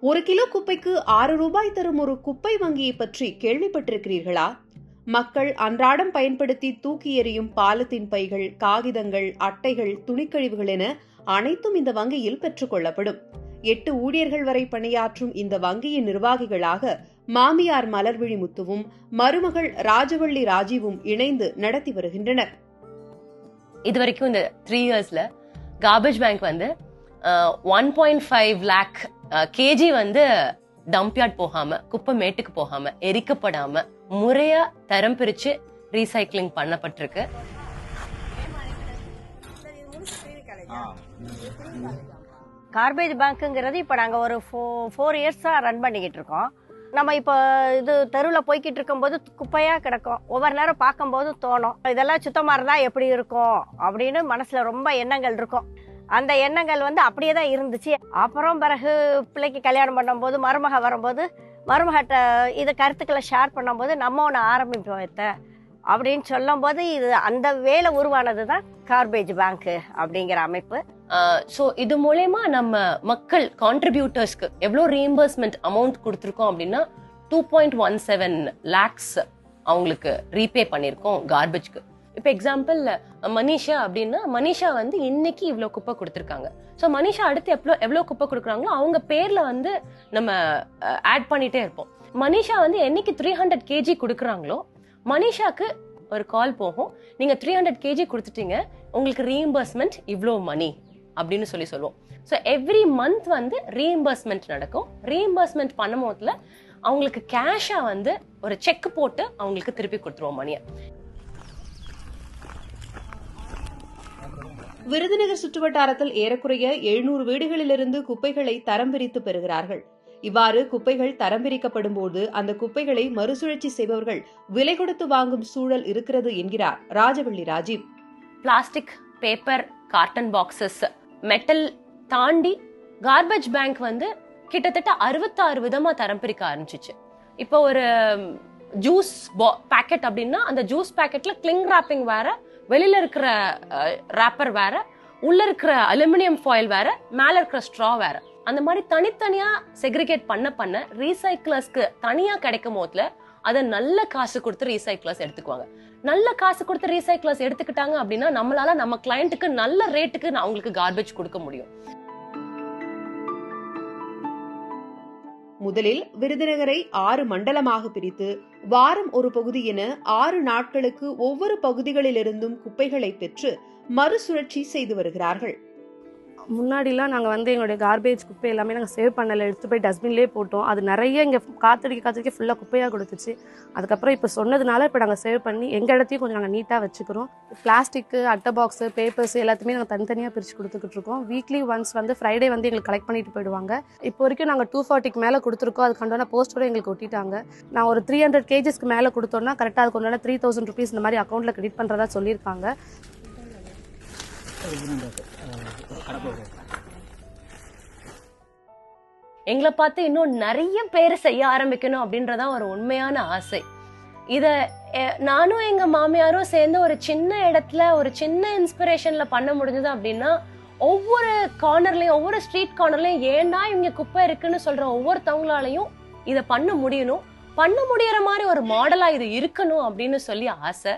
1 kilo குப்பைக்கு 6 ரூபாய் தரும் ஒரு குப்பை வங்கியை பற்றி கேள்விப்பட்டிருக்கிறீர்களா? மக்கள் அன்றாடம் பயன்படுத்தி தூக்கி எறியும் பாலித்தீன் பைகள், காகிதங்கள், அட்டைகள், துணிக்கழிவுகள் என அனைத்தும் இந்த வங்கியில் பெற்றுக் கொள்ளப்படும். 8 ஊழியர்கள் வரை பணியாற்றும் இந்த வங்கியின் நிர்வாகிகளாக மாமியார் மலர்விழி முத்துவும் மருமகள் ராஜவள்ளி ராஜீவும் இணைந்து நடத்தி வருகின்றனர். இதுவரைக்கும் இந்த 3 இயர்ஸ்ல கார்பேஜ் பேங்க் வந்து 1.5 lakh kg வந்து டம்ப்யார்ட் போகாம, குப்பை மேட்டுக்கு போகாம, எரிக்கப்படாம முறையா தரம் பிரிச்சு ரீசைக்ளிங் பண்ணப்பட்டிருக்கு. கார்பேஜ் பேங்க்குங்கிறது இப்போ நாங்கள் ஒரு 4 இயர்ஸாக ரன் பண்ணிக்கிட்டு இருக்கோம். நம்ம இப்போ இது தெருவில் போய்கிட்டு இருக்கும்போது குப்பையாக கிடக்கும். ஒவ்வொரு நேரம் பார்க்கும்போது தோணும், இதெல்லாம் சுத்தமாக இருந்தால் எப்படி இருக்கும் அப்படின்னு மனசில் ரொம்ப எண்ணங்கள் இருக்கும். அந்த எண்ணங்கள் வந்து அப்படியே தான் இருந்துச்சு. அப்புறம் பிறகு பிள்ளைக்கு கல்யாணம் பண்ணும்போது மருமக வரும்போது மருமகிட்ட இது கருத்துக்களை ஷேர் பண்ணும்போது நம்ம ஒன்று ஆரம்பிப்போம் அப்படின்னு சொல்லும் போது இது அந்த வேலை உருவானது தான் கார்பேஜ் பேங்க் அப்படிங்கிற அமைப்பு. ஸோ இது மூலயமா நம்ம மக்கள் கான்ட்ரிபியூட்டர்ஸ்க்கு எவ்வளோ ரீஎம்பர்ஸ்மெண்ட் அமௌண்ட் கொடுத்துருக்கோம் அப்படின்னா 2.17 lakhs அவங்களுக்கு ரீபே பண்ணியிருக்கோம் கார்பேஜ்க்கு. இப்போ எக்ஸாம்பிள் மனிஷா அப்படின்னா, மனிஷா வந்து இன்னைக்கு இவ்வளோ குப்பை கொடுத்துருக்காங்க. ஸோ மனிஷா அடுத்து எவ்வளோ குப்பை கொடுக்குறாங்களோ அவங்க பேர்ல வந்து நம்ம ஆட் பண்ணிட்டே இருப்போம். மனிஷா வந்து என்னைக்கு 300 kg கொடுக்குறாங்களோ மனிஷாக்கு ஒரு கால் போகும், நீங்க 300 kg கொடுத்துட்டீங்க, உங்களுக்கு ரீஎம்பர்ஸ்மெண்ட் இவ்வளோ மணி அப்படின்னு சொல்லுவோம். ஸோ எவ்ரி மந்த் வந்து ரீஎம்பர்ஸ்மெண்ட் நடக்கும். ரீஎம்பர்ஸ்மெண்ட் பண்ணும் போதுல அவங்களுக்கு கேஷா வந்து ஒரு செக் போட்டு அவங்களுக்கு திருப்பி கொடுத்துருவோம் மணியை. விருதுநகர் சுற்றுவட்டாரத்தில் ஏறக்குறைய 700 வீடுகளிலிருந்து குப்பைகளை தரம் பிரித்து பெறுகிறார்கள். இவ்வாறு குப்பைகள் தரம் பிரிக்கப்படும் போது அந்த குப்பைகளை மறுசுழற்சி செய்பவர்கள் விலை கொடுத்து வாங்கும் சூழல் இருக்கிறது என்கிறார் Rajavalli Rajiv. Plastic, paper, garden boxes, metal தாண்டி கார்பேஜ் பேங்க் வந்து கிட்டத்தட்ட 66 விதமா தரம் பிரிக்க ஆரம்பிச்சிச்சு. இப்போ ஒரு ஜூஸ் பேக்கெட் அப்படின்னா அந்த ஜூஸ் பேக்கெட்ல கிளிங் ராப்பிங் வேற, வெளியில இருக்கிற ராப்பர் வேற, உள்ள இருக்கிற அலுமினியம் ஃபாயில் வேற, மேல இருக்கிற ஸ்ட்ரா வேற. அந்த மாதிரி தனித்தனியா செக்ரிகேட் பண்ண ரீசைக்கிளர்ஸ்க்கு தனியா கிடைக்கும் போதுல அதை நல்ல காசு கொடுத்து ரீசைக்கிளர்ஸ் எடுத்துக்குவாங்க. நல்ல காசு கொடுத்து ரீசைக்கிளர்ஸ் எடுத்துக்கிட்டாங்க அப்படின்னா நம்மளால நம்ம கிளையண்ட்டுக்கு நல்ல ரேட்டுக்கு அவங்களுக்கு கார்பேஜ் கொடுக்க முடியும். முதலில் விருதுநகரை 6 மண்டலமாக பிரித்து வாரம் ஒரு பகுதி என 6 நாட்களுக்கு ஒவ்வொரு பகுதிகளிலிருந்தும் குப்பைகளை பெற்று மறுசுழற்சி செய்து வருகிறார்கள். முன்னாடிலாம் நாங்கள் வந்து எங்களுடைய கார்பேஜ் குப்பை எல்லாமே நாங்கள் சேவ் பண்ணலை, எடுத்து போய் டஸ்ட்பின்லேயே போட்டோம். அது நிறைய இங்கே காத்தடிக்க ஃபுல்லாக குப்பையாக கொடுத்துச்சு. அதுக்கப்புறம் இப்போ சொன்னதுனால இப்போ நாங்கள் சேவ் பண்ணி எங்கள் இடத்தையும் கொஞ்சம் நாங்கள் நீட்டாக வச்சுக்கிறோம். பிளாஸ்டிக்கு, அட்டை பாக்ஸு, பேப்பர்ஸ் எல்லாத்தையுமே நாங்கள் தனித்தனியாக பிரித்து கொடுத்துக்கிட்டு இருக்கோம். வீக்லி ஒன்ஸ் வந்து ஃப்ரைடே வந்து எங்களுக்கு கலெக்ட் பண்ணிட்டு போயிடுவாங்க. இப்போ வரைக்கும் நாங்கள் 240க்கு மேலே கொடுத்துருக்கோம். அதுக்கு உண்டான போஸ்டோட எங்களுக்கு ஒட்டிட்டாங்க. நான் ஒரு 300 kgsக்கு மேலே கொடுத்தோன்னா கரெக்டாக அதுக்கு உண்டான 3000 rupees இந்த மாதிரி அக்கௌண்ட்டில் கிரெடிட் பண்ணுறதா சொல்லியிருக்காங்க. எங்களை பார்த்து இன்னும் நிறைய பேர் செய்ய ஆரம்பிக்கணும் அப்படின்றதான் ஒரு உண்மையான ஆசை. இத நானும் எங்க மாமியாரும் சேர்ந்து ஒரு சின்ன இடத்துல ஒரு சின்ன இன்ஸ்பிரேஷன்ல பண்ண முடிஞ்சது அப்படின்னா, ஒவ்வொரு கார்னர்லயும், ஒவ்வொரு ஸ்ட்ரீட் கார்னர்லயும் ஏண்டா இங்க குப்பை இருக்குன்னு சொல்ற ஒவ்வொருத்தவங்களாலையும் இதை பண்ண முடியணும், பண்ண முடியற மாதிரி ஒரு மாடலா இது இருக்கணும் அப்படின்னு சொல்லி ஆசை.